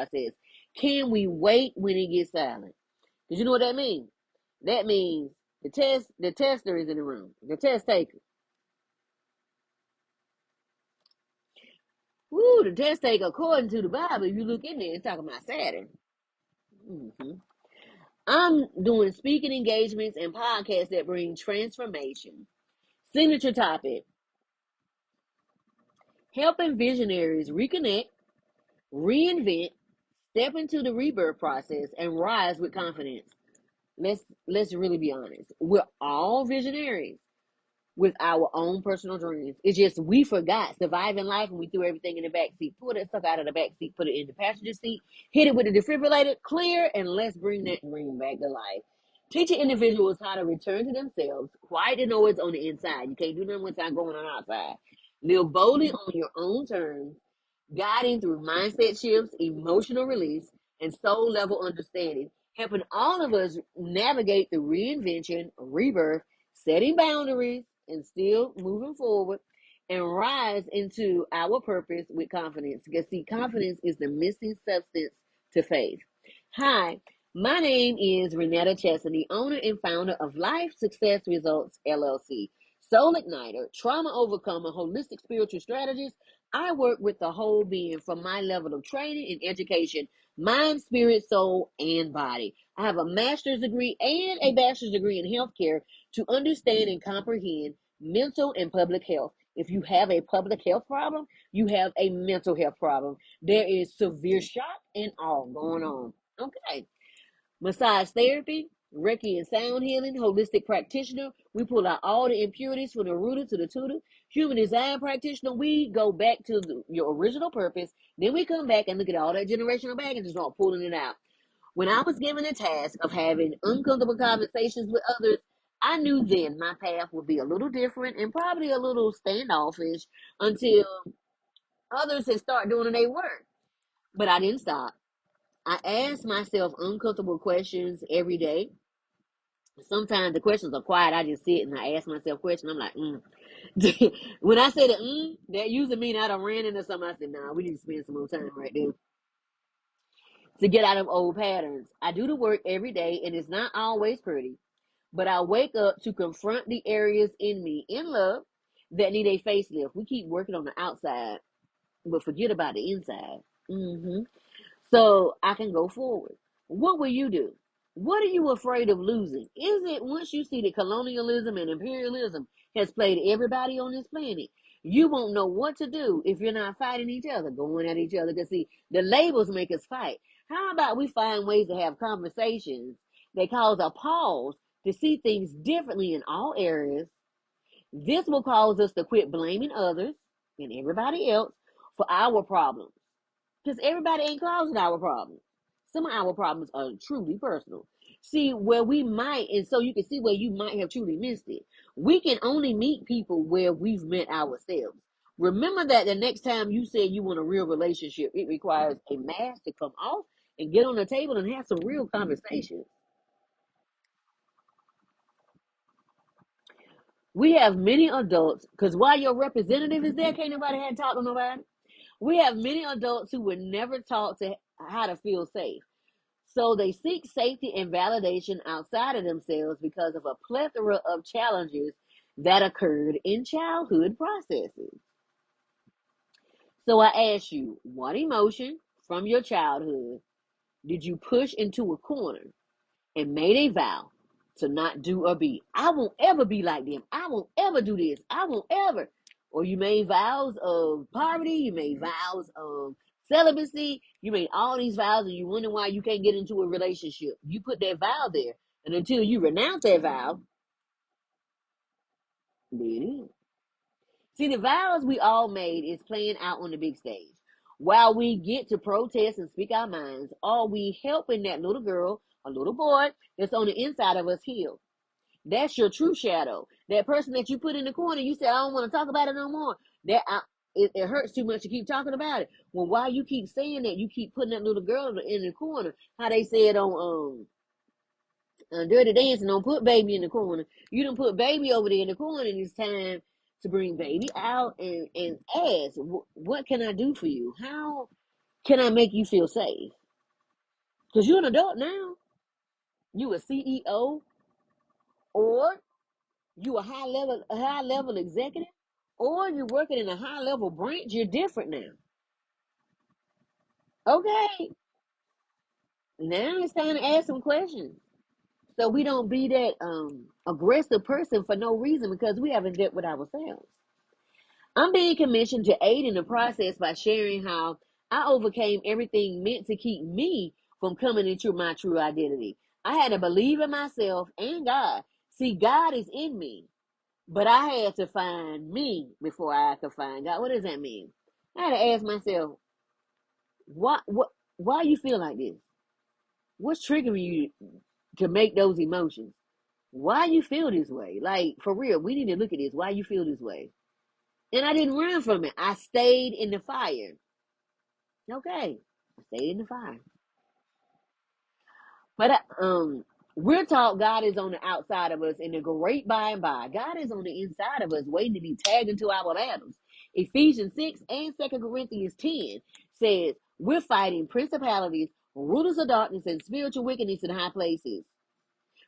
process. Can we wait when it gets silent? Because you know what that means? That means the tester is in the room, the test taker. Woo, the test taker, according to the Bible, if you look in there, it's talking about Saturn. hmm I'm doing speaking engagements and podcasts that bring transformation. Signature topic: helping visionaries reconnect, reinvent, step into the rebirth process, and rise with confidence. Let's really be honest. We're all visionaries with our own personal dreams. It's just we forgot surviving life and we threw everything in the back seat. Pull that stuff out of the back seat, put it in the passenger seat, hit it with a defibrillator, clear, and let's bring that dream back to life. Teaching individuals how to return to themselves, quiet the noise on the inside. You can't do nothing without going on outside. Live boldly on your own terms, guiding through mindset shifts, emotional release, and soul level understanding, helping all of us navigate the reinvention, rebirth, setting boundaries, and still moving forward, and rise into our purpose with confidence. Because, see, confidence is the missing substance to faith. Hi, my name is RenettaCheston, the owner and founder of Life Success Results LLC, soul igniter, trauma overcomer, holistic spiritual strategist. I work with the whole being from my level of training and education, mind, spirit, soul, and body. I have a master's degree and a bachelor's degree in healthcare to understand and comprehend mental and public health. If you have a public health problem, you have a mental health problem. There is severe shock and awe going on. Okay. Massage therapy, Reiki and sound healing, holistic practitioner. We pull out all the impurities from the rooter to the tutor. Human design practitioner. We go back to your original purpose. Then we come back and look at all that generational baggage and start pulling it out. When I was given the task of having uncomfortable conversations with others, I knew then my path would be a little different and probably a little standoffish until others had started doing their work. But I didn't stop. I asked myself uncomfortable questions every day. Sometimes the questions are quiet. I just sit and I ask myself questions. I'm like, when I say the that usually means I done ran into something. I said, nah, we need to spend some more time right there to get out of old patterns. I do the work every day and it's not always pretty, but I wake up to confront the areas in me in love that need a facelift. We keep working on the outside, but forget about the inside. hmm So I can go forward. What will you do? What are you afraid of losing? Is it once you see that colonialism and imperialism has played everybody on this planet, you won't know what to do if you're not fighting each other, going at each other? Because see, the labels make us fight. How about we find ways to have conversations that cause a pause to see things differently in all areas? This will cause us to quit blaming others and everybody else for our problems. Because everybody ain't causing our problems. Some of our problems are truly personal. See, where we might, and so you can see where you might have truly missed it. We can only meet people where we've met ourselves. Remember that the next time you say you want a real relationship, it requires a mask to come off and get on the table and have some real conversations. We have many adults, because while your representative is there, can't nobody have talk to nobody. We have many adults who were never taught to how to feel safe. So they seek safety and validation outside of themselves because of a plethora of challenges that occurred in childhood processes. So I ask you, what emotion from your childhood did you push into a corner and made a vow to not do or be? I won't ever be like them. I won't ever do this. I won't ever. Or you made vows of poverty. You made vows of celibacy. You made all these vows and you wonder why you can't get into a relationship. You put that vow there. And until you renounce that vow, there it is. See, the vows we all made is playing out on the big stage. While we get to protest and speak our minds, are we helping that little girl or little boy that's on the inside of us heal? That's your true shadow. That person that you put in the corner, you said, I don't want to talk about it no more. It hurts too much to keep talking about it. Well, while you keep saying that, you keep putting that little girl in the corner. How they said on Dirty Dancing, don't put baby in the corner. You don't put baby over there in the corner, and it's time to bring baby out and ask, what can I do for you? How Can I make you feel safe? Because you're an adult now. You a CEO, or you a high level executive, or you're working in a high level branch. You're different now. Okay, now it's time to ask some questions. So we don't be that aggressive person for no reason because we haven't dealt with ourselves. I'm being commissioned to aid in the process by sharing how I overcame everything meant to keep me from coming into my true identity. I had to believe in myself and God. See, God is in me, but I had to find me before I could find God. What does that mean? I had to ask myself, why you feel like this? What's triggering you to make those emotions? Why you feel this way? Like, for real, we need to look at this. Why you feel this way? And I didn't run from it. I stayed in the fire. Okay. I stayed in the fire. But we're taught God is on the outside of us in the great by and by. God is on the inside of us, waiting to be tagged into our battles. Ephesians 6 and 2 Corinthians 10 says, we're fighting principalities, rulers of darkness, and spiritual wickedness in high places.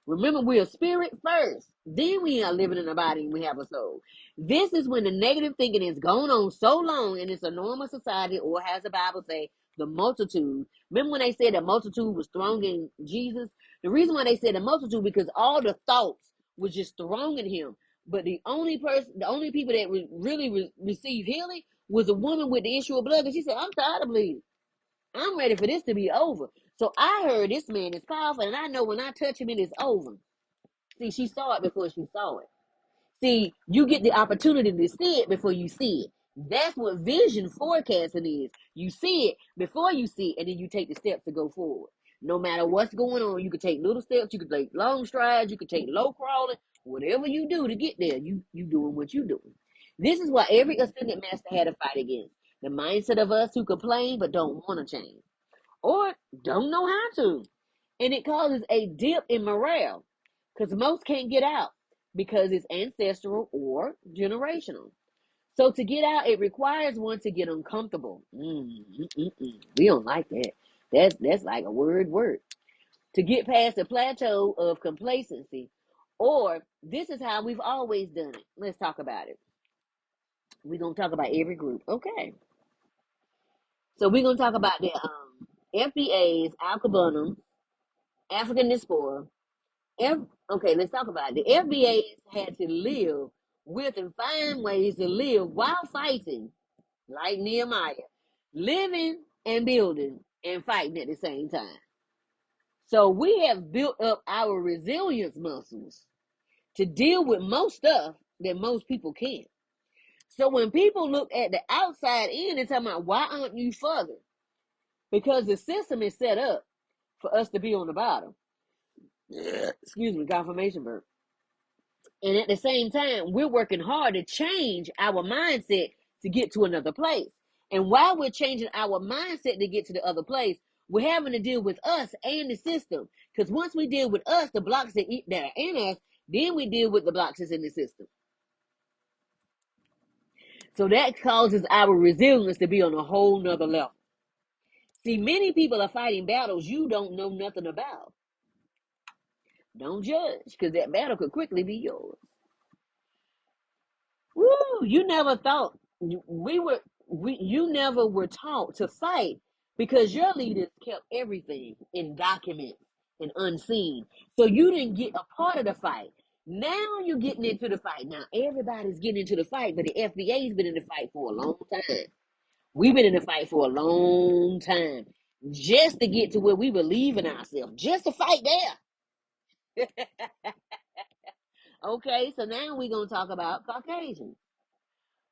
Remember, we're a spirit first. Then we are living in a body and we have a soul. This is when the negative thinking has gone on so long in this enormous society, or has the Bible say, the multitude. Remember when they said the multitude was thronging Jesus? The reason why they said the multitude, because all the thoughts was just thronging him. But the only people that really received healing was a woman with the issue of blood. And she said, I'm tired of bleeding. I'm ready for this to be over. So I heard this man is powerful, and I know when I touch him, it is over. See, she saw it before she saw it. See, you get the opportunity to see it before you see it. That's what vision forecasting is. You see it before you see it, and then you take the steps to go forward. No matter what's going on, you can take little steps, you can take long strides, you can take low crawling, whatever you do to get there, you doing what you doing. This is what every ascended master had to fight against. The mindset of us who complain but don't want to change, or don't know how to. And it causes a dip in morale because most can't get out because it's ancestral or generational. So to get out, it requires one to get uncomfortable. We don't like that. That's like a word. To get past the plateau of complacency, or this is how we've always done it. Let's talk about it. We're gonna talk about every group. Okay. So we're gonna talk about the FBAs, Alkebunim, African diaspora. Okay, let's talk about it. The FBAs had to live with and find ways to live while fighting, like Nehemiah, living and building and fighting at the same time. So we have built up our resilience muscles to deal with most stuff that most people can't. So when people look at the outside in and talking about why aren't you further? Because the system is set up for us to be on the bottom. Excuse me, confirmation verb. And at the same time, we're working hard to change our mindset to get to another place. And while we're changing our mindset to get to the other place, we're having to deal with us and the system. Because once we deal with us, the blocks that are in us, then we deal with the blocks that's in the system. So that causes our resilience to be on a whole nother level. See, many people are fighting battles you don't know nothing about. Don't judge, because that battle could quickly be yours. Woo! You never thought you never were taught to fight because your leaders kept everything in documents and unseen. So you didn't get a part of the fight. Now you're getting into the fight. Now everybody's getting into the fight, but the FBA's been in the fight for a long time. We've been in the fight for a long time just to get to where we believe in ourselves, just to fight there. Okay, so now we're going to talk about Caucasians.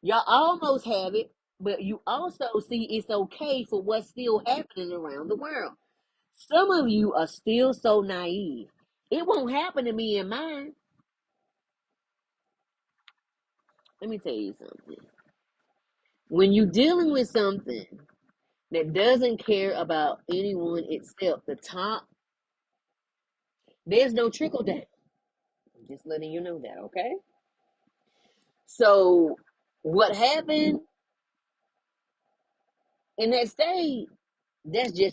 Y'all almost have it, but you also see it's okay for what's still happening around the world. Some of you are still so naive. It won't happen to me and mine. Let me tell you something. When you're dealing with something that doesn't care about anyone except the top, there's no trickle down. I'm just letting you know that, okay? So what happened in that stage That's just